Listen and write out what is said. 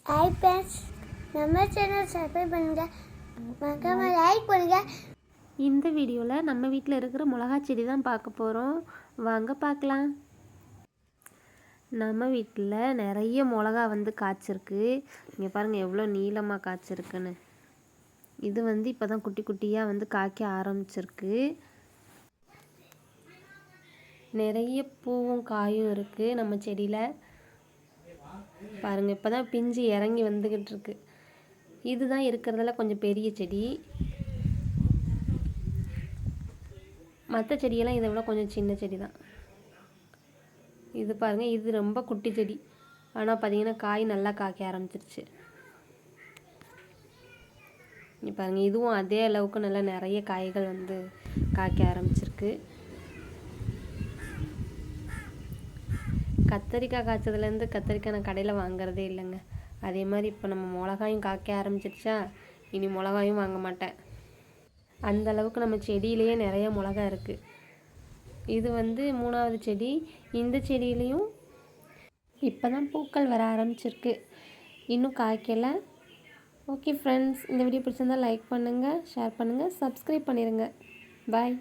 Hi friends, நம்ம channel subscribe பண்ணுங்கள், மறக்காம லைக் பண்ணுங்கள். இந்த வீடியோவில் நம்ம வீட்டில் இருக்கிற மிளகா செடி தான் பார்க்க போகிறோம். வாங்க பார்க்கலாம். நம்ம வீட்டில் நிறைய மிளகா காய்ச்சிருக்கு. இங்கே பாருங்கள் எவ்வளோ நீளமாக காய்ச்சிருக்குன்னு. இது இப்போ தான் குட்டி குட்டியாக காய்க்க ஆரம்பிச்சிருக்கு. நிறைய பூவும் காயும் இருக்குது நம்ம செடியில். பாருங்கள், இப்போ தான் பிஞ்சு இறங்கி வந்துக்கிட்டு இருக்கு. இதுதான் இருக்கிறதுல கொஞ்சம் பெரிய செடி. மற்ற செடியெல்லாம் இதை விட கொஞ்சம் சின்ன செடி தான். இது பாருங்கள், இது ரொம்ப குட்டி செடி. ஆனால் பார்த்தீங்கன்னா காய் நல்லா காய்க்க ஆரம்பிச்சிருச்சு. இங்கே பாருங்கள், இதுவும் அதே அளவுக்கு நல்லா நிறைய காய்கள் காய்க்க ஆரம்பிச்சிருக்கு. கத்தரிக்காய் காய்ச்சதுலேருந்து கத்தரிக்காய் நான் கடையில் வாங்குறதே இல்லைங்க. அதே மாதிரி இப்போ நம்ம மிளகாயும் காய்க்க ஆரம்பிச்சிருச்சா, இனி மிளகாயும் வாங்க மாட்டேன். அந்த அளவுக்கு நம்ம செடியிலேயே நிறைய மிளகா இருக்குது. இது 3வது செடி. இந்த செடியிலையும் இப்போ தான் பூக்கள் வர ஆரம்பிச்சிருக்கு, இன்னும் காய்க்கலை. ஓகே ஃப்ரெண்ட்ஸ், இந்த வீடியோ பிடிச்சிருந்தால் லைக் பண்ணுங்கள், ஷேர் பண்ணுங்கள், சப்ஸ்கிரைப் பண்ணிடுங்க. பாய்.